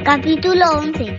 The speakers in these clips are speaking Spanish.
Capítulo 11.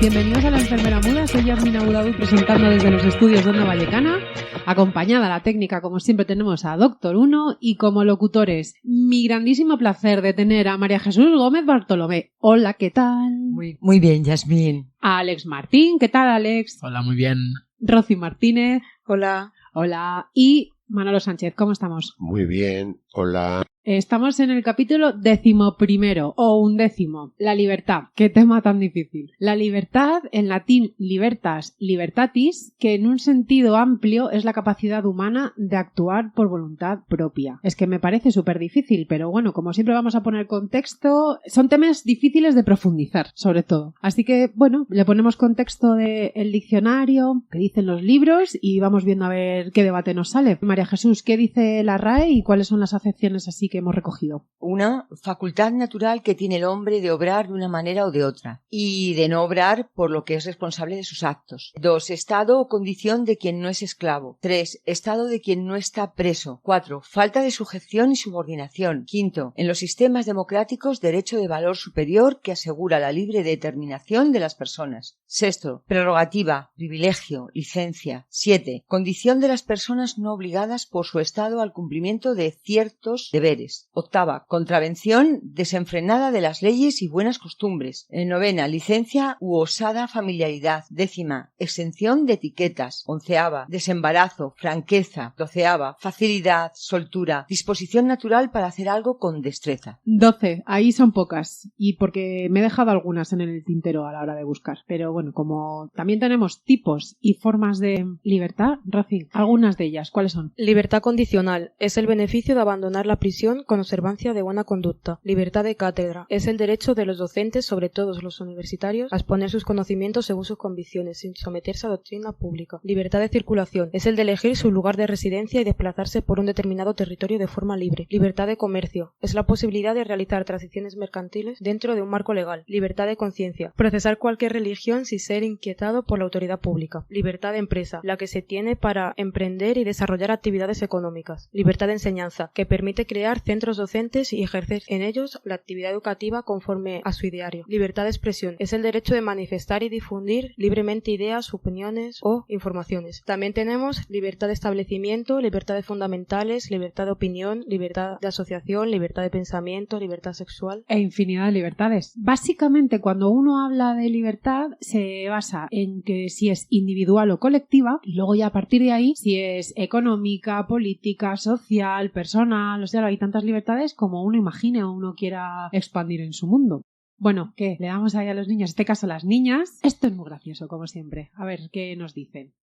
Bienvenidos a La Enfermera Muda, soy Yasmina Budabú presentando desde los estudios de Onda Vallecana. Acompañada a la técnica, como siempre, tenemos a Doctor 1 y como locutores, mi grandísimo placer de tener a María Jesús Gómez Bartolomé. Hola, ¿qué tal? Muy bien, Yasmín. A Alex Martín, ¿qué tal, Alex? Hola, muy bien. Rosy Martínez. Hola. Hola. Y Manolo Sánchez, ¿cómo estamos? Muy bien, hola. Estamos en el capítulo 11 o 11. La libertad. Qué tema tan difícil. La libertad, en latín libertas, libertatis, que en un sentido amplio es la capacidad humana de actuar por voluntad propia. Es que me parece súper difícil, pero bueno, como siempre vamos a poner contexto, son temas difíciles de profundizar, sobre todo. Así que, bueno, le ponemos contexto del diccionario, que dicen los libros, y vamos viendo a ver qué debate nos sale. María Jesús, ¿qué dice la RAE y cuáles son las acepciones así que hemos recogido? Una, facultad natural que tiene el hombre de obrar de una manera o de otra, y de no obrar por lo que es responsable de sus actos. 2, estado o condición de quien no es esclavo. 3, estado de quien no está preso. 4, falta de sujeción y subordinación. 5, en los sistemas democráticos, derecho de valor superior que asegura la libre determinación de las personas. 6, prerrogativa, privilegio, licencia. 7, condición de las personas no obligadas por su estado al cumplimiento de ciertos deberes. 8, contravención desenfrenada de las leyes y buenas costumbres. 9, licencia u osada familiaridad. 10, exención de etiquetas. 11, desembarazo, franqueza. 12, facilidad, soltura, disposición natural para hacer algo con destreza. 12, ahí son pocas, y porque me he dejado algunas en el tintero a la hora de buscar, pero bueno, como también tenemos tipos y formas de libertad, Rosy, algunas de ellas, ¿cuáles son? Libertad condicional es el beneficio de abandonar la prisión con observancia de buena conducta. Libertad de cátedra es el derecho de los docentes, sobre todo los universitarios, a exponer sus conocimientos según sus convicciones, sin someterse a doctrina pública. Libertad de circulación es el de elegir su lugar de residencia y desplazarse por un determinado territorio de forma libre. Libertad de comercio es la posibilidad de realizar transacciones mercantiles dentro de un marco legal. Libertad de conciencia, procesar cualquier religión sin ser inquietado por la autoridad pública. Libertad de empresa, la que se tiene para emprender y desarrollar actividades económicas. Libertad de enseñanza, que permite crear centros docentes y ejercer en ellos la actividad educativa conforme a su ideario. Libertad de expresión es el derecho de manifestar y difundir libremente ideas, opiniones o informaciones. También tenemos libertad de establecimiento, libertades fundamentales, libertad de opinión, libertad de asociación, libertad de pensamiento, libertad sexual e infinidad de libertades. Básicamente, cuando uno habla de libertad se basa en que si es individual o colectiva, y luego ya a partir de ahí si es económica, política, social, personal, o sea, hay tantas libertades como uno imagine o uno quiera expandir en su mundo. Bueno, ¿qué? Le damos ahí a los niños, en este caso a las niñas. Esto es muy gracioso, como siempre. A ver, ¿qué nos dicen?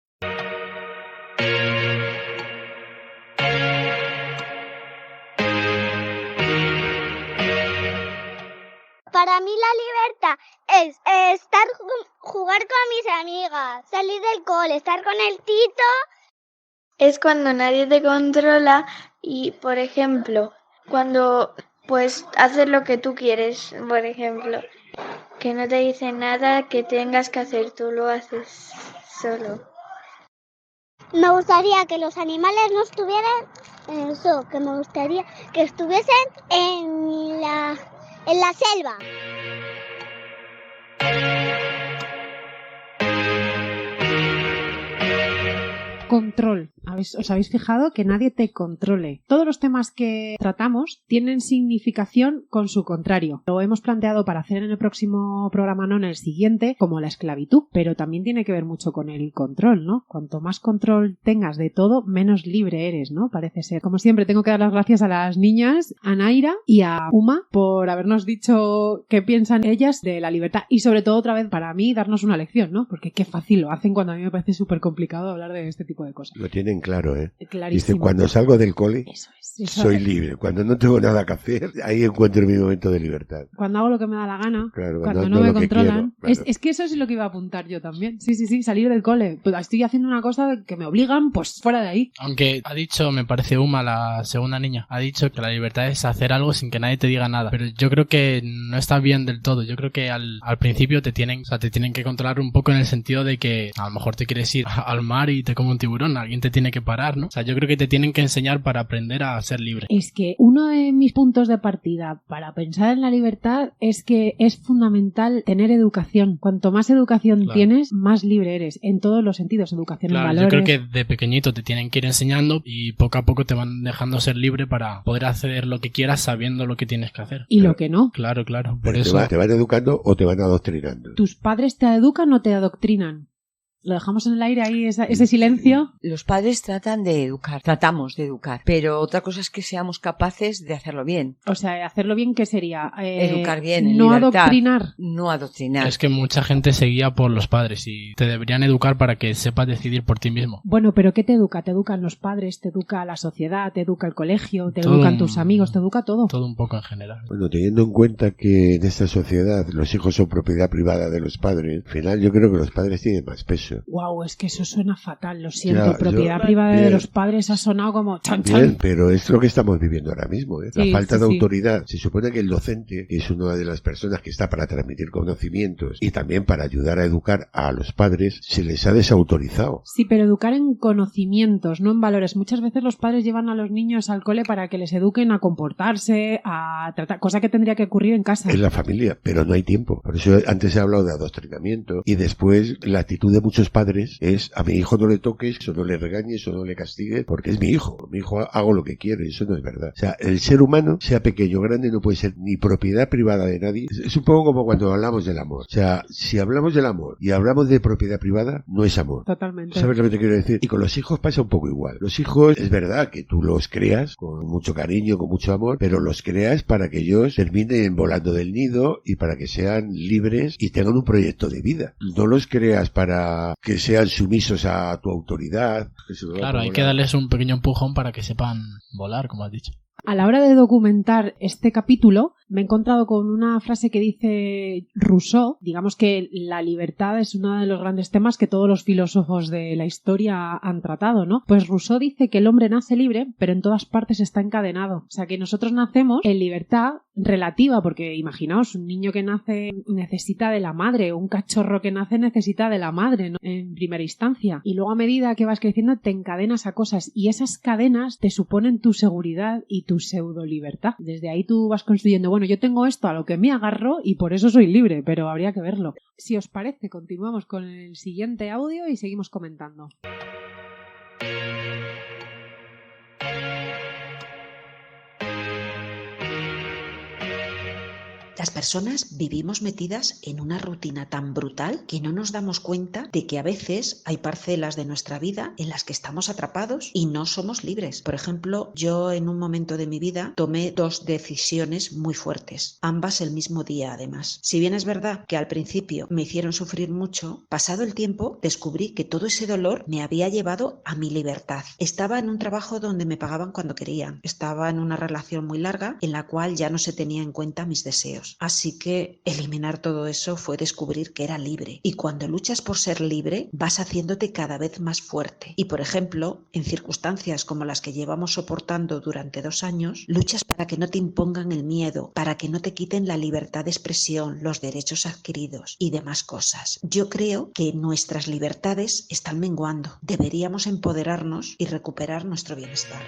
Para mí la libertad es jugar con mis amigas, salir del cole, estar con el Tito. Es cuando nadie te controla y, por ejemplo, cuando pues haces lo que tú quieres, por ejemplo, que no te dicen nada que tengas que hacer, tú lo haces solo. Me gustaría que los animales no estuvieran eso, que me gustaría que estuviesen en la selva. Control. ¿Os habéis fijado que nadie te controle? Todos los temas que tratamos tienen significación con su contrario. Lo hemos planteado para hacer en el próximo programa, no en el siguiente, como la esclavitud, pero también tiene que ver mucho con el control, ¿no? Cuanto más control tengas de todo, menos libre eres, ¿no? Parece ser. Como siempre, tengo que dar las gracias a las niñas, a Naira y a Uma, por habernos dicho qué piensan ellas de la libertad y sobre todo otra vez para mí darnos una lección, ¿no? Porque qué fácil lo hacen cuando a mí me parece súper complicado hablar de este tipo de cosas. Lo tienen claro, ¿eh? Clarísimo. Dice, cuando salgo del cole, eso soy libre. Cuando no tengo nada que hacer, ahí encuentro mi momento de libertad. Cuando hago lo que me da la gana, claro, cuando no me controlan. Quiero, claro. Es que eso es lo que iba a apuntar yo también. Sí, salir del cole. Pues estoy haciendo una cosa que me obligan, pues fuera de ahí. Aunque ha dicho, me parece Uma, la segunda niña, ha dicho que la libertad es hacer algo sin que nadie te diga nada. Pero yo creo que no está bien del todo. Yo creo que al principio te tienen que controlar un poco en el sentido de que a lo mejor te quieres ir al mar y te come un tiburón tiburón, alguien te tiene que parar, ¿no? O sea, yo creo que te tienen que enseñar para aprender a ser libre. Es que uno de mis puntos de partida para pensar en la libertad es que es fundamental tener educación. Cuanto más educación tienes, más libre eres, en todos los sentidos, educación en valores. Yo creo que de pequeñito te tienen que ir enseñando y poco a poco te van dejando ser libre para poder hacer lo que quieras sabiendo lo que tienes que hacer. Y lo que no. Claro, por Pero eso. ¿Te van educando o te van adoctrinando? ¿Tus padres te educan o te adoctrinan? Lo dejamos en el aire ahí, ese silencio. Los padres tratan de educar, tratamos de educar, pero otra cosa es que seamos capaces de hacerlo bien. O sea, hacerlo bien, ¿qué sería? Educar bien, en no libertad. Adoctrinar. No adoctrinar. Es que mucha gente se guía por los padres y te deberían educar para que sepas decidir por ti mismo. Bueno, pero ¿qué te educa? Te educan los padres, te educa la sociedad, te educa el colegio, te educan tus amigos, te educa todo. Todo un poco en general. Bueno, teniendo en cuenta que en esta sociedad los hijos son propiedad privada de los padres, al final yo creo que los padres tienen más peso. Wow, es que eso suena fatal, lo siento. Ya, propiedad privada de los padres ha sonado como chan chan. Bien, pero es lo que estamos viviendo ahora mismo, ¿eh? La Sí, falta sí, de sí. autoridad. Se supone que el docente, que es una de las personas que está para transmitir conocimientos y también para ayudar a educar a los padres, se les ha desautorizado. Sí, pero educar en conocimientos, no en valores. Muchas veces los padres llevan a los niños al cole para que les eduquen a comportarse, a tratar, cosa que tendría que ocurrir en casa. En la familia, pero no hay tiempo. Por eso antes he hablado de adoctrinamiento y después la actitud de muchos padres es: a mi hijo no le toques, o no le regañes, o no le castigues, porque es mi hijo hago lo que quiere. Eso no es verdad. O sea, el ser humano, sea pequeño o grande, no puede ser ni propiedad privada de nadie. Es un poco como cuando hablamos del amor. O sea, si hablamos del amor y hablamos de propiedad privada, no es amor. Totalmente. ¿Sabes lo que te quiero decir? Y con los hijos pasa un poco igual. Los hijos, es verdad que tú los creas con mucho cariño, con mucho amor, pero los creas para que ellos terminen volando del nido y para que sean libres y tengan un proyecto de vida. No los creas para que sean sumisos a tu autoridad. Claro, hay que darles un pequeño empujón para que sepan volar, como has dicho. A la hora de documentar este capítulo, me he encontrado con una frase que dice Rousseau. Digamos que la libertad es uno de los grandes temas que todos los filósofos de la historia han tratado, ¿no? Pues Rousseau dice que el hombre nace libre, pero en todas partes está encadenado. O sea, que nosotros nacemos en libertad relativa, porque imaginaos, un niño que nace necesita de la madre, un cachorro que nace necesita de la madre, ¿no? En primera instancia. Y luego a medida que vas creciendo te encadenas a cosas y esas cadenas te suponen tu seguridad y tu pseudo libertad. Desde ahí tú vas construyendo, bueno, yo tengo esto a lo que me agarro y por eso soy libre, pero habría que verlo. Si os parece, continuamos con el siguiente audio y seguimos comentando. Las personas vivimos metidas en una rutina tan brutal que no nos damos cuenta de que a veces hay parcelas de nuestra vida en las que estamos atrapados y no somos libres. Por ejemplo, yo en un momento de mi vida tomé 2 decisiones muy fuertes, ambas el mismo día además. Si bien es verdad que al principio me hicieron sufrir mucho, pasado el tiempo descubrí que todo ese dolor me había llevado a mi libertad. Estaba en un trabajo donde me pagaban cuando querían. Estaba en una relación muy larga en la cual ya no se tenía en cuenta mis deseos. Así que eliminar todo eso fue descubrir que era libre. Y cuando luchas por ser libre, vas haciéndote cada vez más fuerte. Y por ejemplo, en circunstancias como las que llevamos soportando durante 2 años, luchas para que no te impongan el miedo, para que no te quiten la libertad de expresión, los derechos adquiridos y demás cosas. Yo creo que nuestras libertades están menguando. Deberíamos empoderarnos y recuperar nuestro bienestar.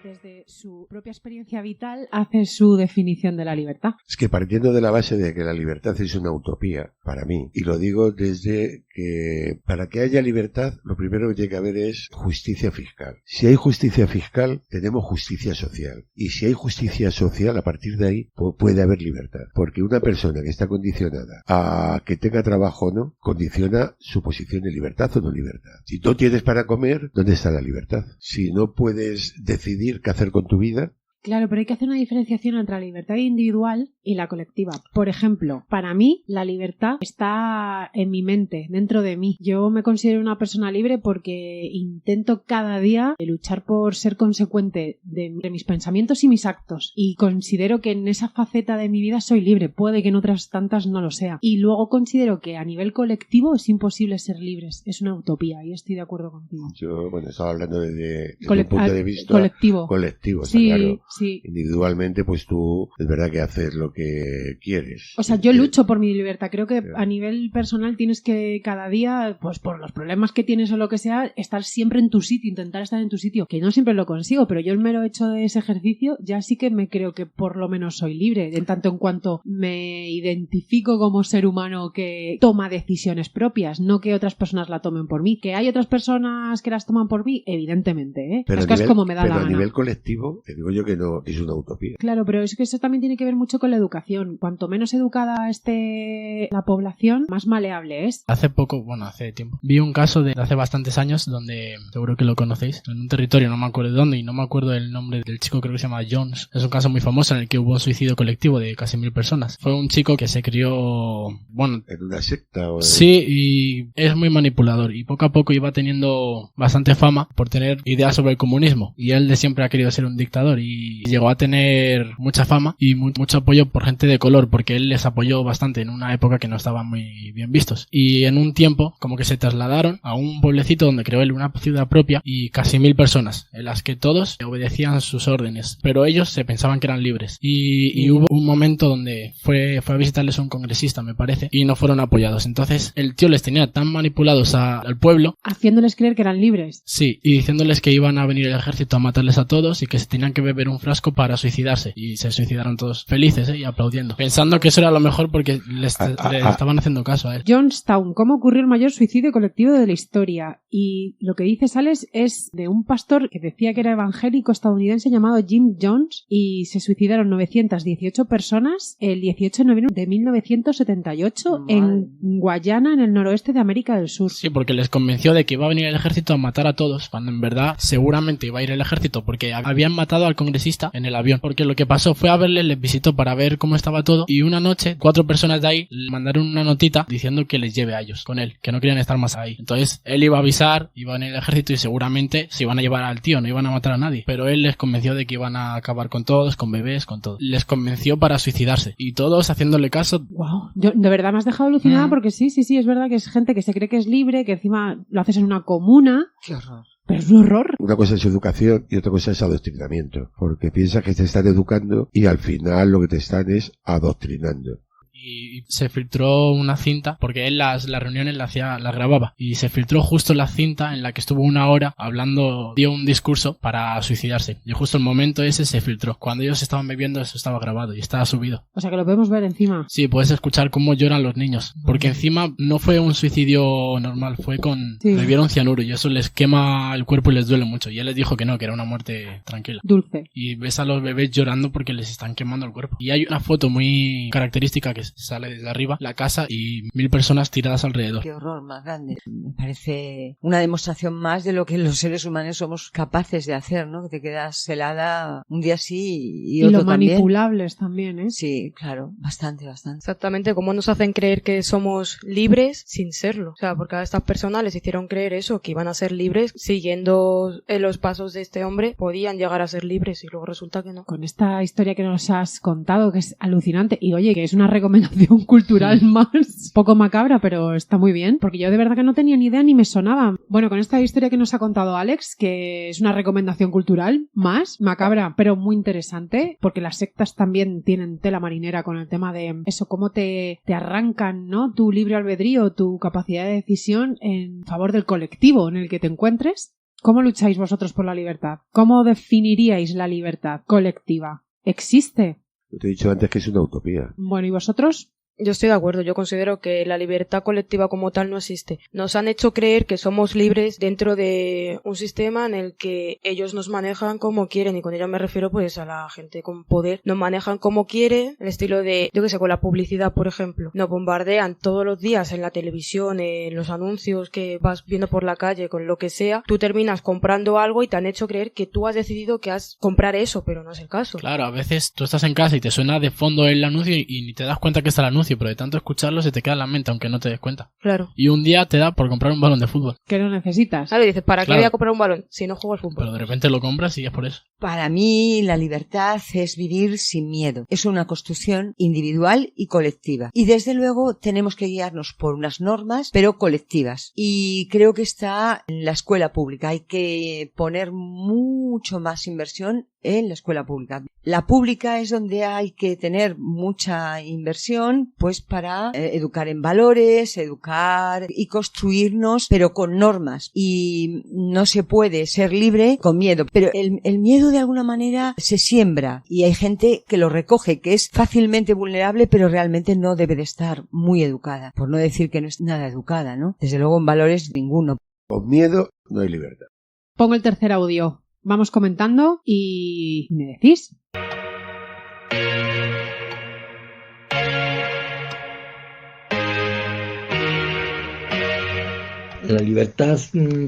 Desde su propia experiencia vital hace su definición de la libertad. Es que partiendo de la base de que la libertad es una utopía para mí, y lo digo desde que para que haya libertad lo primero que tiene que haber es justicia fiscal. Si hay justicia fiscal, tenemos justicia social. Y si hay justicia social, a partir de ahí puede haber libertad. Porque una persona que está condicionada a que tenga trabajo o no, condiciona su posición de libertad o no libertad. Si no tienes para comer, ¿dónde está la libertad? Si no puedes decidir qué hacer con tu vida. Claro, pero hay que hacer una diferenciación entre la libertad individual y la colectiva. Por ejemplo, para mí la libertad está en mi mente, dentro de mí. Yo me considero una persona libre porque intento cada día luchar por ser consecuente de mis pensamientos y mis actos. Y considero que en esa faceta de mi vida soy libre. Puede que en otras tantas no lo sea. Y luego considero que a nivel colectivo es imposible ser libres. Es una utopía y estoy de acuerdo contigo. Yo, estaba hablando desde un punto de vista colectivo. Colectivo, sí, claro. Sí. Individualmente, pues tú es verdad que haces lo que quieres. O sea, yo lucho por mi libertad. Creo que a nivel personal tienes que cada día, pues por los problemas que tienes o lo que sea, estar siempre en tu sitio, intentar estar en tu sitio, que no siempre lo consigo, pero yo el mero hecho de ese ejercicio ya sí que me creo que por lo menos soy libre, en tanto en cuanto me identifico como ser humano que toma decisiones propias, no que otras personas la tomen por mí. Que hay otras personas que las toman por mí, evidentemente, ¿eh? Pero Las cosas como me da la a gana. nivel colectivo, te digo yo que no, es una utopía. Claro, pero es que eso también tiene que ver mucho con la educación. Cuanto menos educada esté la población, más maleable es. Hace poco, bueno, hace tiempo, vi un caso de hace bastantes años donde, seguro que lo conocéis, en un territorio, no me acuerdo de dónde y no me acuerdo del nombre del chico, creo que se llama Jones. Es un caso muy famoso en el que hubo un suicidio colectivo de casi 1000 personas. Fue un chico que se crió, bueno... ¿En una secta? O Sí, y es muy manipulador y poco a poco iba teniendo bastante fama por tener ideas sobre el comunismo. Y él de siempre ha querido ser un dictador y llegó a tener mucha fama y mucho apoyo por gente de color, porque él les apoyó bastante en una época que no estaban muy bien vistos. Y en un tiempo como que se trasladaron a un pueblecito donde creó él una ciudad propia y casi 1000 personas, en las que todos obedecían sus órdenes, pero ellos se pensaban que eran libres. Y hubo un momento donde fue a visitarles un congresista, me parece, y no fueron apoyados. Entonces el tío les tenía tan manipulados al pueblo, haciéndoles creer que eran libres. Sí, y diciéndoles que iban a venir el ejército a matarles a todos y que se tenían que beber un frasco para suicidarse. Y se suicidaron todos felices, y aplaudiendo, pensando que eso era lo mejor porque le estaban haciendo caso a él. Jonestown, ¿cómo ocurrió el mayor suicidio colectivo de la historia? Y lo que dice Sales es de un pastor que decía que era evangélico estadounidense llamado Jim Jones, y se suicidaron 918 personas el 18 de noviembre de 1978 en Guayana, en el noroeste de América del Sur. Sí, porque les convenció de que iba a venir el ejército a matar a todos, cuando en verdad seguramente iba a ir el ejército porque habían matado al congresista en el avión. Porque lo que pasó fue a verle, les visitó para ver cómo estaba todo, y una noche 4 personas de ahí le mandaron una notita diciendo que les lleve a ellos con él, que no querían estar más ahí. Entonces él iba a avisar, iba a venir el ejército y seguramente se iban a llevar al tío, no iban a matar a nadie, pero él les convenció de que iban a acabar con todos, con bebés, con todo. Les convenció para suicidarse y todos haciéndole caso. Wow, yo de verdad me has dejado alucinada porque sí, es verdad que es gente que se cree que es libre, que encima lo haces en una comuna. Qué horror. Pero es un horror. Una cosa es educación y otra cosa es adoctrinamiento, porque piensas que te están educando y al final lo que te están es adoctrinando. Y se filtró una cinta, porque él las reuniones las grababa, y se filtró justo la cinta en la que estuvo 1 hora hablando, dio un discurso para suicidarse, y justo el momento ese se filtró. Cuando ellos estaban bebiendo, eso estaba grabado y estaba subido. O sea que lo podemos ver encima. Sí, puedes escuchar cómo lloran los niños, porque encima no fue un suicidio normal, fue con... Sí. Bebieron cianuro y eso les quema el cuerpo y les duele mucho, y él les dijo que no, que era una muerte tranquila. Dulce. Y ves a los bebés llorando porque les están quemando el cuerpo. Y hay una foto muy característica que sale desde arriba, la casa y 1000 personas tiradas alrededor. Qué horror más grande. Me parece una demostración más de lo que los seres humanos somos capaces de hacer, ¿no? Que te quedas helada un día sí y otro lo manipulables también, ¿eh? Sí, claro, bastante. Exactamente, cómo nos hacen creer que somos libres sin serlo. O sea, porque a estas personas les hicieron creer eso, que iban a ser libres siguiendo los pasos de este hombre, podían llegar a ser libres y luego resulta que no. Con esta historia que nos has contado, que es alucinante, y oye, que es una recomendación cultural más poco macabra, pero está muy bien, porque yo de verdad que no tenía ni idea ni me sonaba. Bueno, con esta historia que nos ha contado Alex, que es una recomendación cultural más macabra, pero muy interesante, porque las sectas también tienen tela marinera con el tema de eso, cómo te arrancan, ¿no?, tu libre albedrío, tu capacidad de decisión en favor del colectivo en el que te encuentres. ¿Cómo lucháis vosotros por la libertad? ¿Cómo definiríais la libertad colectiva? ¿Existe? Yo te he dicho antes que es una utopía. Bueno, ¿y vosotros? Yo estoy de acuerdo, yo considero que la libertad colectiva como tal no existe. Nos han hecho creer que somos libres dentro de un sistema en el que ellos nos manejan como quieren, y con ello me refiero pues a la gente con poder. Nos manejan como quieren, el estilo de, yo que sé, con la publicidad, por ejemplo. Nos bombardean todos los días en la televisión, en los anuncios que vas viendo por la calle, con lo que sea. Tú terminas comprando algo y te han hecho creer que tú has decidido que has comprar eso, pero no es el caso. Claro, a veces tú estás en casa y te suena de fondo el anuncio y ni te das cuenta que está el anuncio, pero de tanto escucharlo se te queda en la mente aunque no te des cuenta. Claro. Y un día te da por comprar un balón de fútbol. Que no necesitas. Claro, y dices, ¿para qué Claro. voy a comprar un balón si no juego al fútbol? Pero de repente lo compras y es por eso. Para mí la libertad es vivir sin miedo. Es una construcción individual y colectiva. Y desde luego tenemos que guiarnos por unas normas, pero colectivas. Y creo que está en la escuela pública. Hay que poner mucho más inversión en la escuela pública. La pública es donde hay que tener mucha inversión, pues para educar en valores, educar y construirnos, pero con normas. Y no se puede ser libre con miedo. Pero el miedo de alguna manera se siembra y hay gente que lo recoge, que es fácilmente vulnerable, pero realmente no debe de estar muy educada. Por no decir que no es nada educada, ¿no? Desde luego en valores ninguno. Con miedo no hay libertad. Pongo el tercer audio. Vamos comentando y me decís. La libertad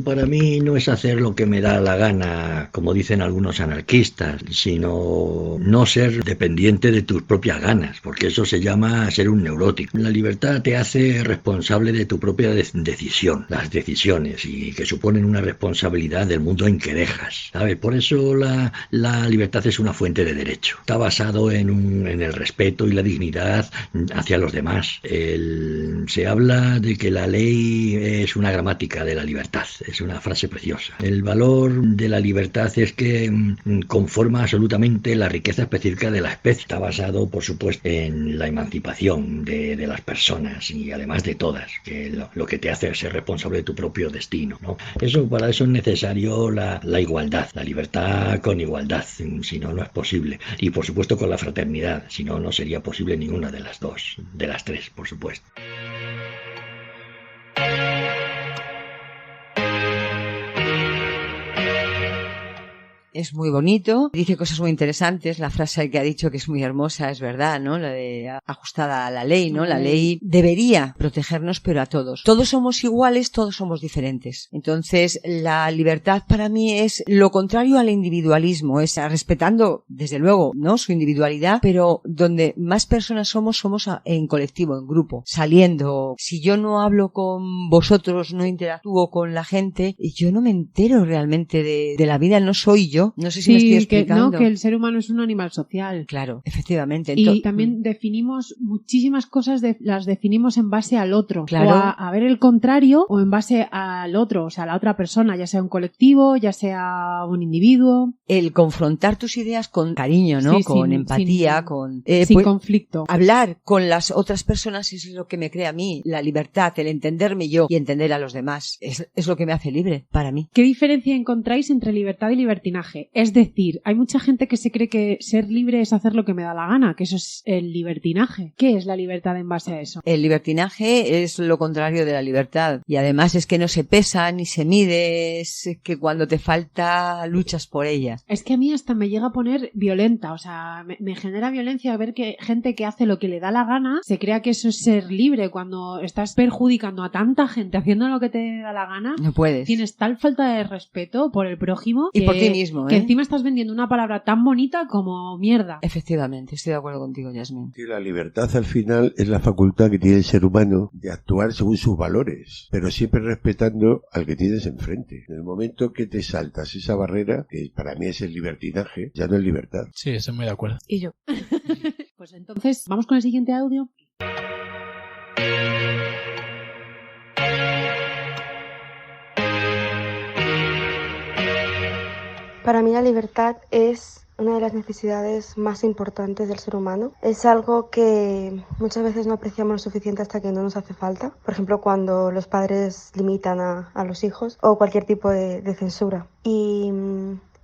para mí no es hacer lo que me da la gana, como dicen algunos anarquistas, sino no ser dependiente de tus propias ganas, porque eso se llama ser un neurótico. La libertad te hace responsable de tu propia decisión, las decisiones, y que suponen una responsabilidad del mundo en que dejas, ¿sabes? Por eso la libertad es una fuente de derecho. Está basado en el respeto y la dignidad hacia los demás. Se habla de que la ley es una gramática de la libertad, es una frase preciosa. El valor de la libertad es que conforma absolutamente la riqueza específica de la especie. Está basado, por supuesto, en la emancipación de las personas y además de todas, que lo que te hace ser responsable de tu propio destino, ¿no? Para eso es necesario la igualdad, la libertad con igualdad, si no, no es posible. Y por supuesto con la fraternidad, si no, no sería posible ninguna de las dos, de las tres, por supuesto. Es muy bonito, dice cosas muy interesantes, la frase que ha dicho que es muy hermosa, es verdad, ¿no? La de ajustada a la ley, ¿no? La ley debería protegernos, pero a todos. Todos somos iguales, todos somos diferentes. Entonces, la libertad para mí es lo contrario al individualismo, es respetando, desde luego, ¿no? Su individualidad, pero donde más personas somos en colectivo, en grupo, saliendo. Si yo no hablo con vosotros, no interactúo con la gente, yo no me entero realmente de la vida, no soy yo. No sé si me estoy explicando. Que el ser humano es un animal social. Claro, efectivamente. Y también definimos muchísimas cosas, las definimos en base al otro. Claro. O a ver el contrario o en base al otro, o sea, a la otra persona, ya sea un colectivo, ya sea un individuo. El confrontar tus ideas con cariño, ¿no? Sí, con empatía, sin pues, conflicto. Hablar con las otras personas es lo que me crea a mí. La libertad, el entenderme yo y entender a los demás. Es lo que me hace libre, para mí. ¿Qué diferencia encontráis entre libertad y libertinaje? Es decir, hay mucha gente que se cree que ser libre es hacer lo que me da la gana, que eso es el libertinaje. ¿Qué es la libertad en base a eso? El libertinaje es lo contrario de la libertad y además es que no se pesa ni se mide, es que cuando te falta luchas por ella. Es que a mí hasta me llega a poner violenta, o sea, me genera violencia ver que gente que hace lo que le da la gana se crea que eso es ser libre cuando estás perjudicando a tanta gente haciendo lo que te da la gana. No puedes. Tienes tal falta de respeto por el prójimo y por ti mismo. Que encima estás vendiendo una palabra tan bonita como mierda. Efectivamente, estoy de acuerdo contigo, Yasmín. Sí, la libertad al final es la facultad que tiene el ser humano de actuar según sus valores, pero siempre respetando al que tienes enfrente. En el momento que te saltas esa barrera, que para mí es el libertinaje, ya no es libertad. Sí, estoy muy de acuerdo. Y yo. Pues entonces, vamos con el siguiente audio. Para mí la libertad es una de las necesidades más importantes del ser humano. Es algo que muchas veces no apreciamos lo suficiente hasta que no nos hace falta. Por ejemplo, cuando los padres limitan a los hijos o cualquier tipo de censura. Y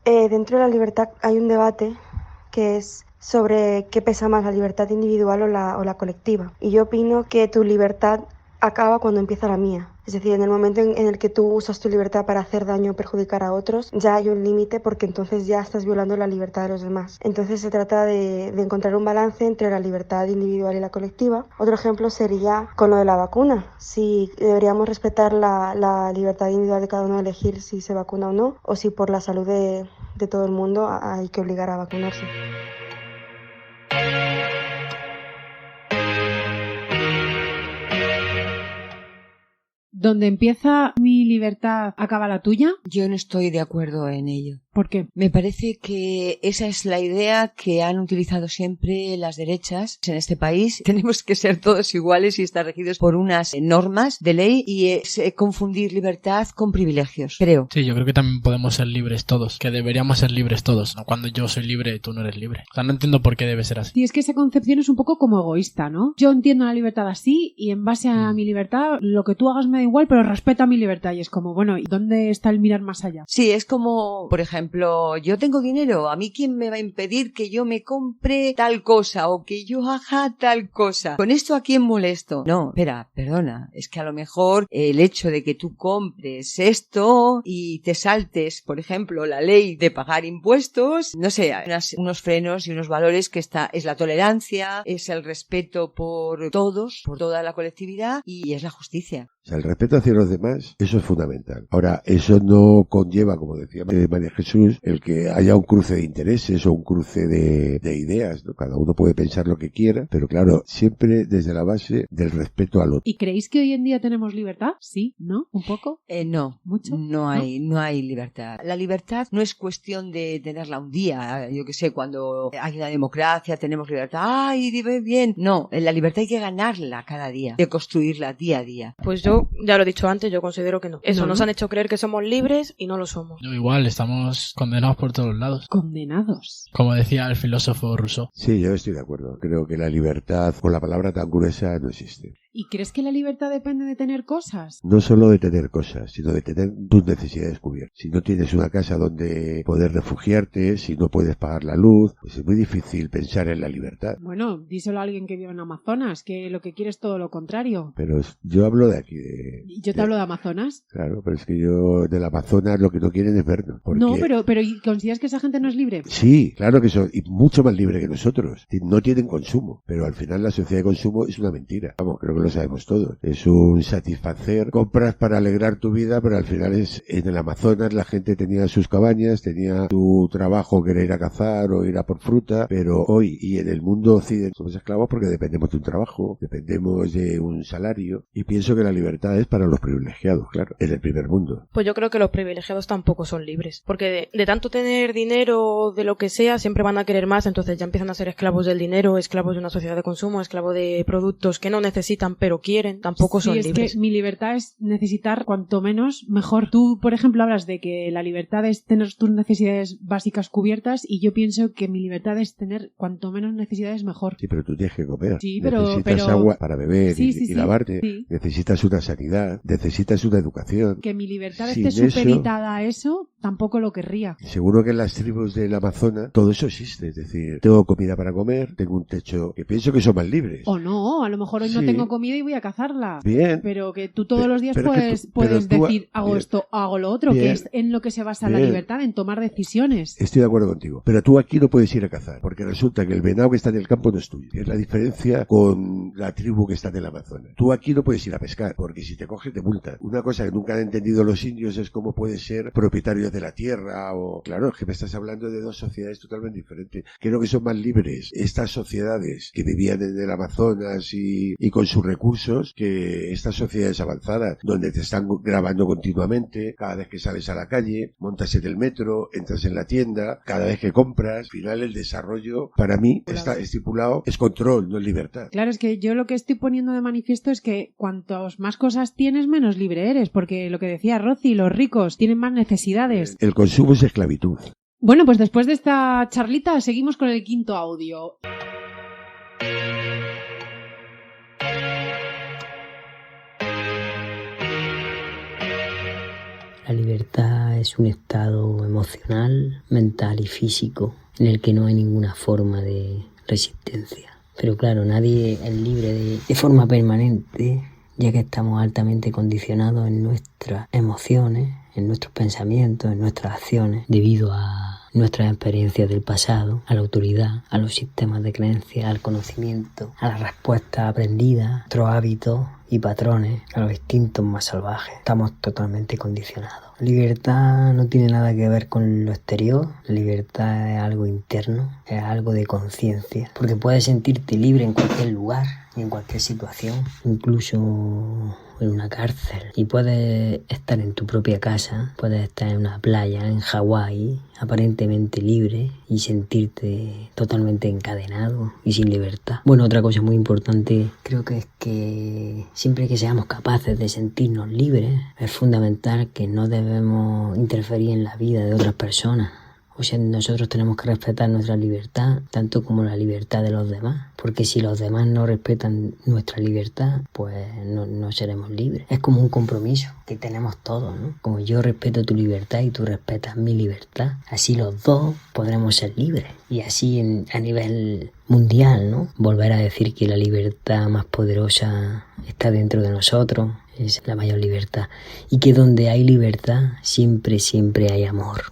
dentro de la libertad hay un debate que es sobre qué pesa más, la libertad individual o la colectiva. Y yo opino que tu libertad acaba cuando empieza la mía. Es decir, en el momento en el que tú usas tu libertad para hacer daño o perjudicar a otros, ya hay un límite porque entonces ya estás violando la libertad de los demás. Entonces se trata de encontrar un balance entre la libertad individual y la colectiva. Otro ejemplo sería con lo de la vacuna. Si deberíamos respetar la libertad individual de cada uno de elegir si se vacuna o no, o si por la salud de todo el mundo hay que obligar a vacunarse. ¿Donde empieza mi libertad acaba la tuya? Yo no estoy de acuerdo en ello. ¿Por qué? Me parece que esa es la idea que han utilizado siempre las derechas en este país. Tenemos que ser todos iguales y estar regidos por unas normas de ley, y es confundir libertad con privilegios, creo. Sí, yo creo que también podemos ser libres todos, que deberíamos ser libres todos, no cuando yo soy libre y tú no eres libre. O sea, no entiendo por qué debe ser así. Y es que esa concepción es un poco como egoísta, ¿no? Yo entiendo la libertad así y en base a mi libertad lo que tú hagas me da igual, pero respeta mi libertad. Y es como, bueno, ¿y dónde está el mirar más allá? Sí, es como, por ejemplo, yo tengo dinero, ¿a mí quién me va a impedir que yo me compre tal cosa o que yo haga tal cosa? ¿Con esto a quién molesto? No, espera, perdona, es que a lo mejor el hecho de que tú compres esto y te saltes, por ejemplo, la ley de pagar impuestos, no sé, hay unos frenos y unos valores que es la tolerancia, es el respeto por todos, por toda la colectividad, y es la justicia. O sea, el respeto hacia los demás, eso es fundamental. Ahora, eso no conlleva, como decía María Jesús, el que haya un cruce de intereses o un cruce de ideas, ¿no? Cada uno puede pensar lo que quiera, pero claro, siempre desde la base del respeto al otro. ¿Y creéis que hoy en día tenemos libertad? Sí, ¿no? ¿Un poco? No. ¿Mucho? No hay libertad. La libertad no es cuestión de tenerla un día. Yo qué sé, cuando hay una democracia tenemos libertad. ¡Ay, bien! No, la libertad hay que ganarla cada día, de construirla día a día. Pues yo, ya lo he dicho antes, yo considero que no. Eso, No, nos ¿no? han hecho creer que somos libres y no lo somos. Yo igual, estamos condenados por todos lados. Condenados. Como decía el filósofo Rousseau. Sí, yo estoy de acuerdo. Creo que la libertad, con la palabra tan gruesa, no existe. ¿Y crees que la libertad depende de tener cosas? No solo de tener cosas, sino de tener tus necesidades cubiertas. Si no tienes una casa donde poder refugiarte, si no puedes pagar la luz, pues es muy difícil pensar en la libertad. Bueno, díselo a alguien que vive en Amazonas, que lo que quiere es todo lo contrario. Pero yo hablo de aquí, ¿Yo te hablo de Amazonas? Claro, pero es que yo del Amazonas lo que no quieren es vernos. Porque... No, pero ¿y consideras que esa gente no es libre? Sí, claro que son, y mucho más libre que nosotros. No tienen consumo, pero al final la sociedad de consumo es una mentira. Vamos, creo que lo sabemos todos. Es un satisfacer, compras para alegrar tu vida, pero al final es en el Amazonas la gente tenía sus cabañas, tenía tu trabajo que era ir a cazar o ir a por fruta, pero hoy y en el mundo occidental somos esclavos porque dependemos de un trabajo, dependemos de un salario, y pienso que la libertad es para los privilegiados, claro, en el primer mundo. Pues yo creo que los privilegiados tampoco son libres, porque de tanto tener dinero, de lo que sea, siempre van a querer más, entonces ya empiezan a ser esclavos del dinero, esclavos de una sociedad de consumo, esclavos de productos que no necesitan pero quieren, tampoco son libres. Es que mi libertad es necesitar cuanto menos mejor. Tú, por ejemplo, hablas de que la libertad es tener tus necesidades básicas cubiertas, y yo pienso que mi libertad es tener cuanto menos necesidades mejor. Sí, pero tú tienes que comer. Sí, necesitas agua para beber y lavarte. Sí. Necesitas una sanidad, necesitas una educación. Que mi libertad Sin esté eso, supeditada a eso, tampoco lo querría. Seguro que en las tribus del Amazonas todo eso existe. Es decir, tengo comida para comer, tengo un techo, que pienso que son más libres. O no, a lo mejor hoy no Sí. tengo comida y voy a cazarla. Bien. Pero que tú todos los días pero que puedes, tú- puedes pero tú- decir, hago bien. esto, hago lo otro, Bien. que es en lo que se basa la Bien. libertad, en tomar decisiones. Estoy de acuerdo contigo. Pero tú aquí no puedes ir a cazar, porque resulta que el venado que está en el campo no es tuyo. Es la diferencia con la tribu que está en el Amazonas. Tú aquí no puedes ir a pescar, porque si te coges te multan. Una cosa que nunca han entendido los indios es cómo pueden ser propietarios de la tierra o... Claro, es que me estás hablando de dos sociedades totalmente diferentes. Creo que son más libres estas sociedades que vivían en el Amazonas y con sus recursos que estas sociedades avanzadas, donde te están grabando continuamente, cada vez que sales a la calle, montas en el metro, entras en la tienda, cada vez que compras. Al final el desarrollo, para mí, está estipulado, es control, no es libertad. Claro, es que yo lo que estoy poniendo de manifiesto es que cuantos más cosas tienes, menos libre eres, porque lo que decía Rosy, los ricos tienen más necesidades. El consumo es esclavitud. Bueno, pues después de esta charlita seguimos con el quinto audio. La libertad es un estado emocional, mental y físico en el que no hay ninguna forma de resistencia. Pero claro, nadie es libre de forma permanente, ya que estamos altamente condicionados en nuestras emociones, en nuestros pensamientos, en nuestras acciones, debido a nuestras experiencias del pasado, a la autoridad, a los sistemas de creencias, al conocimiento, a las respuestas aprendidas, a nuestros hábitos y patrones, a los instintos más salvajes. Estamos totalmente condicionados. Libertad no tiene nada que ver con lo exterior, libertad es algo interno, es algo de conciencia, porque puedes sentirte libre en cualquier lugar, y en cualquier situación, incluso en una cárcel. Y puedes estar en tu propia casa, puedes estar en una playa, en Hawái, aparentemente libre y sentirte totalmente encadenado y sin libertad. Bueno, otra cosa muy importante creo que es que siempre que seamos capaces de sentirnos libres, es fundamental que no debemos interferir en la vida de otras personas. O sea, nosotros tenemos que respetar nuestra libertad, tanto como la libertad de los demás. Porque si los demás no respetan nuestra libertad, pues no seremos libres. Es como un compromiso que tenemos todos, ¿no? Como yo respeto tu libertad y tú respetas mi libertad, así los dos podremos ser libres. Y así a nivel mundial, ¿no? Volver a decir que la libertad más poderosa está dentro de nosotros, es la mayor libertad. Y que donde hay libertad, siempre hay amor.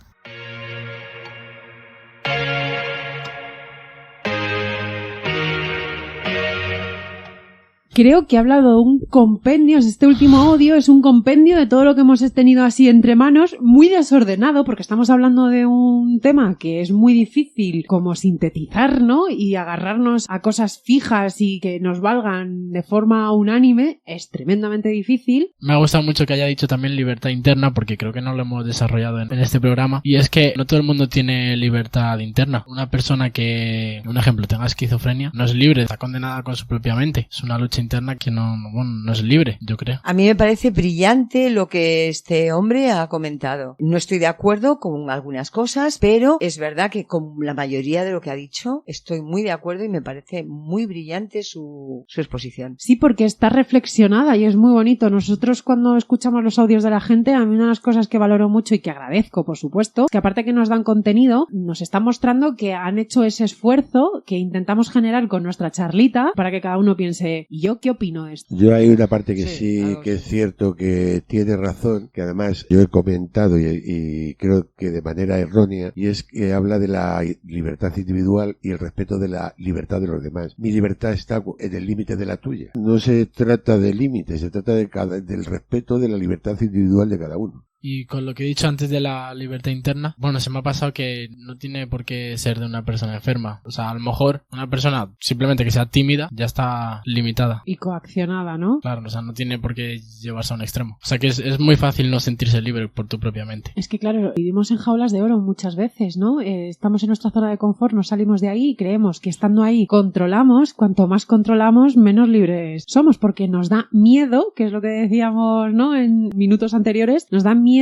Creo que ha hablado un compendio, este último audio es un compendio de todo lo que hemos tenido así entre manos, muy desordenado, porque estamos hablando de un tema que es muy difícil como sintetizar, ¿no? Y agarrarnos a cosas fijas y que nos valgan de forma unánime es tremendamente difícil. Me ha gustado mucho que haya dicho también libertad interna, porque creo que no lo hemos desarrollado en este programa, y es que no todo el mundo tiene libertad interna. Una persona que, un ejemplo, tenga esquizofrenia, no es libre, está condenada con su propia mente. Es una lucha interna que no es libre, yo creo. A mí me parece brillante lo que este hombre ha comentado. No estoy de acuerdo con algunas cosas, pero es verdad que con la mayoría de lo que ha dicho estoy muy de acuerdo y me parece muy brillante su exposición. Sí, porque está reflexionada y es muy bonito. Nosotros cuando escuchamos los audios de la gente, a mí una de las cosas que valoro mucho y que agradezco, por supuesto, que aparte que nos dan contenido, nos están mostrando que han hecho ese esfuerzo que intentamos generar con nuestra charlita para que cada uno piense, ¿y yo qué opino de esto? Yo hay una parte que sí que es cierto que tiene razón, que además yo he comentado y creo que de manera errónea, y es que habla de la libertad individual y el respeto de la libertad de los demás. Mi libertad está en el límite de la tuya. No se trata de límites, se trata del respeto de la libertad individual de cada uno. Y con lo que he dicho antes de la libertad interna, bueno, se me ha pasado que no tiene por qué ser de una persona enferma. O sea, a lo mejor una persona simplemente que sea tímida ya está limitada. Y coaccionada, ¿no? Claro, o sea, no tiene por qué llevarse a un extremo. O sea, que es muy fácil no sentirse libre por tu propia mente. Es que claro, vivimos en jaulas de oro muchas veces, ¿no? Estamos en nuestra zona de confort, nos salimos de ahí y creemos que estando ahí controlamos. Cuanto más controlamos, menos libres somos, porque nos da miedo, que es lo que decíamos, ¿no? En minutos anteriores, nos da miedo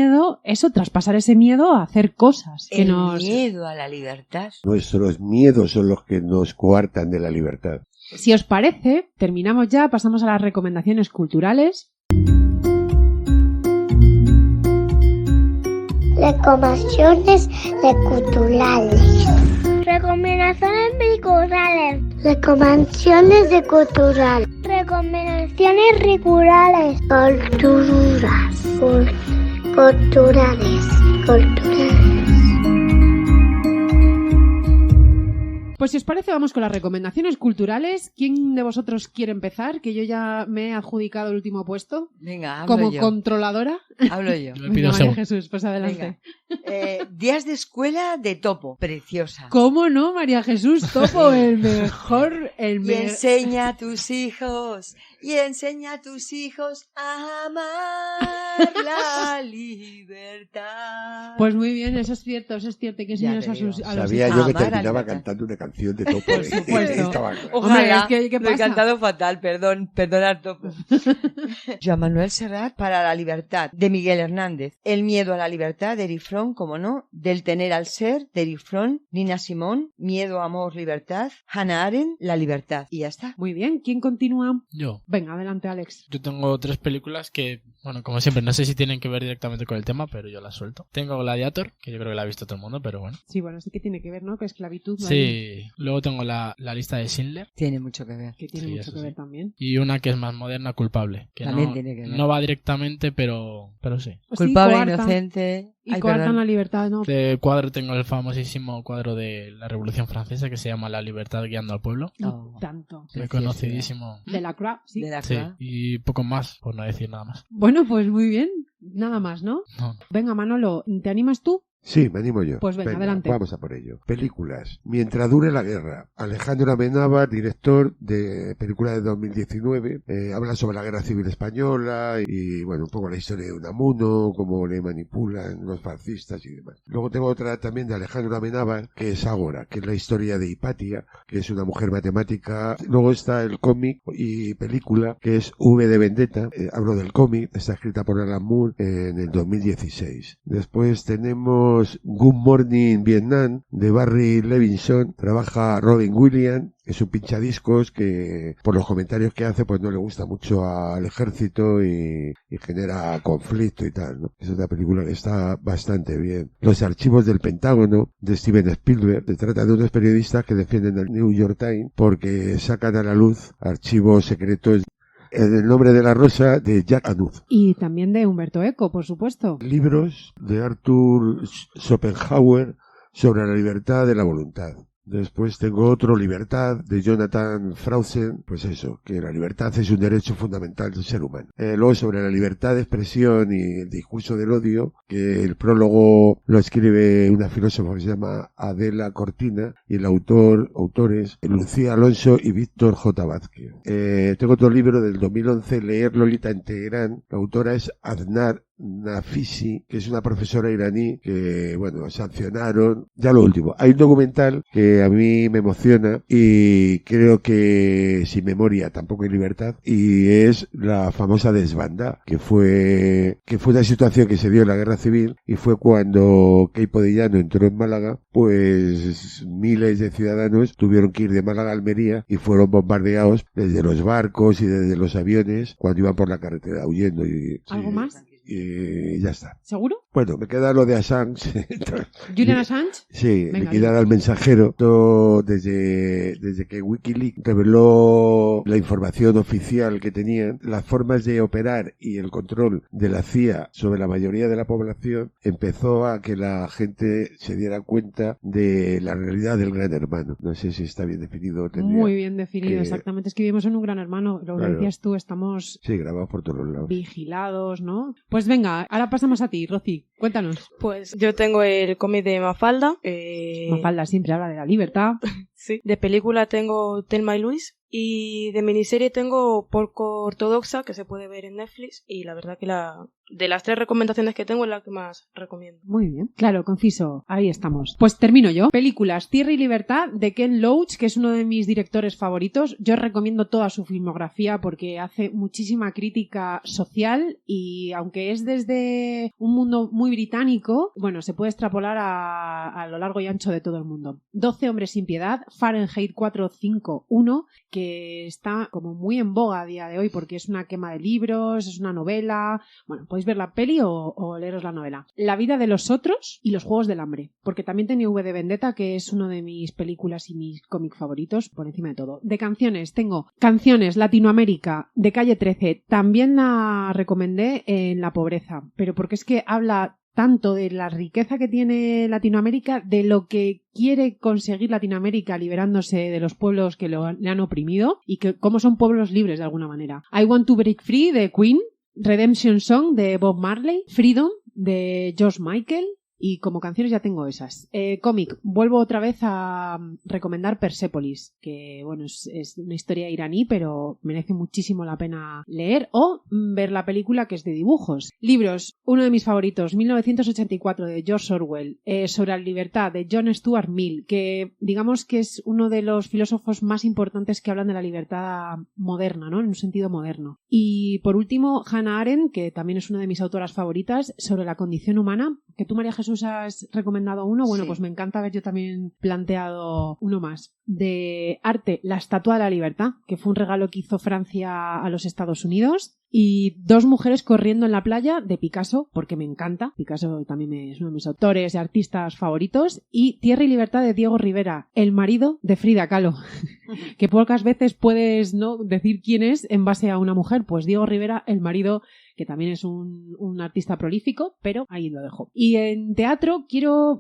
eso, traspasar ese miedo a hacer cosas que miedo a la libertad. Nuestros miedos son los que nos coartan de la libertad. Si os parece, terminamos ya, pasamos a las recomendaciones culturales. Recomendaciones culturales. Recomendaciones culturales. Recomendaciones de cultural. Recomendaciones culturales. Culturales. Pues si os parece, vamos con las recomendaciones culturales. ¿Quién de vosotros quiere empezar? Que yo ya me he adjudicado el último puesto. Venga, hablo como yo. Controladora. Hablo yo. Venga, María Jesús, pues adelante. Días de escuela de Topo, preciosa. ¿Cómo no, María Jesús? Topo, el mejor. Y enseña a tus hijos a amar la libertad. Pues muy bien, eso es cierto, y que enseñas a los Sabía yo que terminaba cantando una canción de Topo. Por supuesto. Ojalá. Hombre, ¿qué lo he pasa? cantado fatal, perdonar Topo. Joan Manuel Serrat, Para la libertad, de Miguel Hernández. El miedo a la libertad, de Erich Fromm, como no. Del tener al ser, de Erich Fromm. Nina Simón, Miedo, amor, libertad. Hannah Arendt, La libertad. Y ya está. Muy bien, ¿quién continúa? Yo. Venga, adelante, Alex. Yo tengo 3 películas que, bueno, como siempre, no sé si tienen que ver directamente con el tema, pero yo las suelto. Tengo Gladiator, que yo creo que la ha visto todo el mundo, pero bueno. Sí, bueno, sí que tiene que ver, ¿no? Que esclavitud. ¿No? Sí. Luego tengo la lista de Schindler. Tiene mucho que ver. Que tiene mucho que ver también. Y una que es más moderna, Culpable. Que también tiene que ver. No va directamente, pero sí. Pues Culpable, sí, inocente. Y coartan la libertad, ¿no? De cuadro tengo el famosísimo cuadro de la Revolución Francesa que se llama La libertad guiando al pueblo. Tanto. Muy conocidísimo. De la Croix, sí. De la Sí, Croix. y poco más, por no decir nada más. Bueno, pues muy bien. Nada más, ¿no? No. Venga, Manolo, ¿te animas tú? Sí, me animo yo. Pues venga, adelante. Vamos a por ello. Películas. Mientras dure la guerra. Alejandro Amenábar, director de película de 2019. Habla sobre la Guerra Civil Española y, bueno, un poco la historia de Unamuno, cómo le manipulan los fascistas y demás. Luego tengo otra también de Alejandro Amenábar, que es Ágora, que es la historia de Hipatia, que es una mujer matemática. Luego está el cómic y película, que es V de Vendetta. Hablo del cómic, está escrita por Alan Moore en el 2016. Después tenemos Good Morning Vietnam de Barry Levinson. Trabaja Robin Williams. Es un pinchadiscos que por los comentarios que hace pues no le gusta mucho al ejército y genera conflicto y tal, ¿no? Es una película que está bastante bien. Los archivos del Pentágono de Steven Spielberg. Se trata de unos periodistas que defienden al New York Times porque sacan a la luz archivos secretos. El nombre de la rosa de Jack Anuz. Y también de Humberto Eco, por supuesto. Libros de Arthur Schopenhauer sobre la libertad de la voluntad. Después tengo otro, Libertad, de Jonathan Franzen, pues eso, que la libertad es un derecho fundamental del ser humano. Luego sobre la libertad de expresión y el discurso del odio, que el prólogo lo escribe una filósofa que se llama Adela Cortina, y el autores Lucía Alonso y Víctor J. Vázquez. Tengo otro libro del 2011, Leer Lolita en Teherán. La autora es Adnar Nafisi, que es una profesora iraní que, bueno, sancionaron. Ya lo último, hay un documental que a mí me emociona y creo que sin memoria tampoco hay libertad, y es la famosa desbanda, que fue una situación que se dio en la Guerra Civil, y fue cuando Queipo de Llano entró en Málaga, pues miles de ciudadanos tuvieron que ir de Málaga a Almería y fueron bombardeados desde los barcos y desde los aviones cuando iban por la carretera huyendo. ¿Algo más? Y ya está. ¿Seguro? Bueno, me queda lo de Assange. ¿Julian Assange? Sí, venga, me queda el mensajero. Todo desde que Wikileaks reveló la información oficial que tenían, las formas de operar y el control de la CIA sobre la mayoría de la población, empezó a que la gente se diera cuenta de la realidad del Gran Hermano. No sé si está bien definido. Muy bien definido, exactamente. Es que vivimos en un Gran Hermano. Lo que decías tú, estamos... Sí, grabados por todos lados. Vigilados, ¿no? Pues venga, ahora pasamos a ti, Rosy. Cuéntanos. Pues yo tengo el cómic de Mafalda. Mafalda siempre habla de la libertad. Sí. De película tengo Thelma y Louise. Y de miniserie tengo Porco Ortodoxa, que se puede ver en Netflix. Y la verdad que de las 3 recomendaciones que tengo es la que más recomiendo. Muy bien. Claro, conciso. Ahí estamos. Pues termino yo. Películas Tierra y Libertad de Ken Loach, que es uno de mis directores favoritos. Yo recomiendo toda su filmografía porque hace muchísima crítica social y aunque es desde un mundo muy británico, bueno, se puede extrapolar a lo largo y ancho de todo el mundo. 12 hombres sin piedad, Fahrenheit 451, que está como muy en boga a día de hoy porque es una quema de libros, es una novela. Bueno, podéis ver la peli o leeros la novela. La vida de los otros y los Juegos del Hambre, porque también tenía V de Vendetta, que es uno de mis películas y mis cómics favoritos por encima de todo. De canciones tengo Canciones Latinoamérica de Calle 13, también la recomendé en La pobreza, pero porque es que habla tanto de la riqueza que tiene Latinoamérica, de lo que quiere conseguir Latinoamérica liberándose de los pueblos que le han oprimido y que cómo son pueblos libres de alguna manera. I Want to Break Free de Queen, Redemption Song de Bob Marley, Freedom de George Michael. Y como canciones ya tengo esas. Cómic, vuelvo otra vez a recomendar Persepolis, que bueno, es una historia iraní, pero merece muchísimo la pena leer o ver la película, que es de dibujos. Libros, uno de mis favoritos, 1984 de George Orwell, sobre la libertad de John Stuart Mill, que digamos que es uno de los filósofos más importantes que hablan de la libertad moderna, ¿no? En un sentido moderno. Y por último, Hannah Arendt, que también es una de mis autoras favoritas, sobre la condición humana, que tú, María Jesús, has recomendado uno. Bueno, sí. Pues me encanta haber yo también planteado uno más. De arte, La Estatua de la Libertad, que fue un regalo que hizo Francia a los Estados Unidos. Y Dos mujeres corriendo en la playa, de Picasso, porque me encanta. Picasso también es uno de mis autores y artistas favoritos. Y Tierra y Libertad de Diego Rivera, el marido de Frida Kahlo. Que pocas veces puedes, ¿no?, decir quién es en base a una mujer. Pues Diego Rivera, el marido, que también es un artista prolífico, pero ahí lo dejo. Y en teatro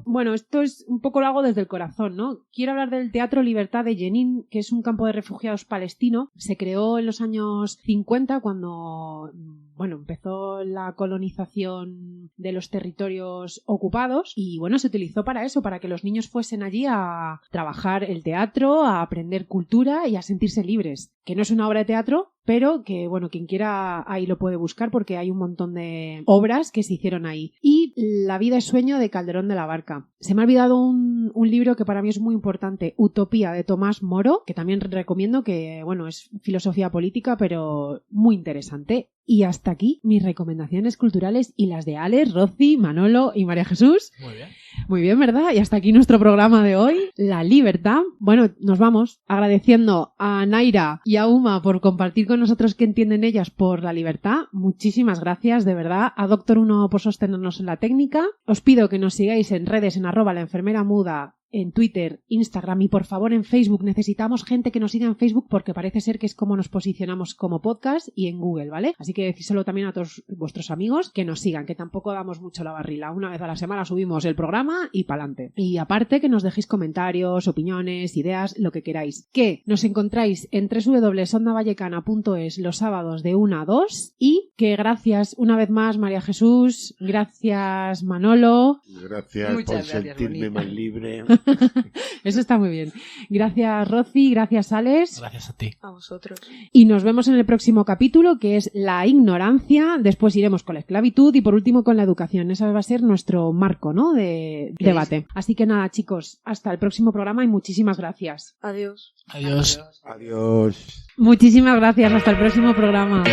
bueno, esto es un poco lo hago desde el corazón, ¿no? Quiero hablar del Teatro Libertad de Jenin, que es un campo de refugiados palestino. Se creó en los años 50 cuando empezó la colonización de los territorios ocupados y bueno, se utilizó para eso, para que los niños fuesen allí a trabajar el teatro, a aprender cultura y a sentirse libres. Que no es una obra de teatro, pero que, bueno, quien quiera ahí lo puede buscar porque hay un montón de obras que se hicieron ahí. Y La vida es sueño de Calderón de la Barca. Se me ha olvidado un libro que para mí es muy importante, Utopía, de Tomás Moro, que también recomiendo, que, bueno, es filosofía política, pero muy interesante. Y hasta aquí mis recomendaciones culturales y las de Alex, Rosy, Manolo y María Jesús. Muy bien. Muy bien, ¿verdad? Y hasta aquí nuestro programa de hoy, La Libertad. Bueno, nos vamos agradeciendo a Naira y a Uma por compartir con nosotros qué entienden ellas por la libertad. Muchísimas gracias, de verdad. A Doctor Uno por sostenernos en la técnica. Os pido que nos sigáis en redes en @laenfermeramuda, en Twitter, Instagram y por favor en Facebook. Necesitamos gente que nos siga en Facebook porque parece ser que es como nos posicionamos como podcast y en Google, ¿vale? Así que decíselo también a todos vuestros amigos que nos sigan, que tampoco damos mucho la barrila. Una vez a la semana subimos el programa y pa'lante. Y aparte que nos dejéis comentarios, opiniones, ideas, lo que queráis. Que nos encontráis en www.ondavallecana.es los sábados de 1 a 2 y que gracias una vez más María Jesús, gracias Manolo. Gracias por sentirme más libre. Eso está muy bien. Gracias Rosy, gracias Alex. Gracias a ti. A vosotros. Y nos vemos en el próximo capítulo, que es la ignorancia. Después iremos con la esclavitud y por último con la educación. Ese va a ser nuestro marco, ¿no?, de debate. Así que nada, chicos, hasta el próximo programa y muchísimas gracias. Adiós. Adiós. Adiós. Muchísimas gracias. Hasta el próximo programa.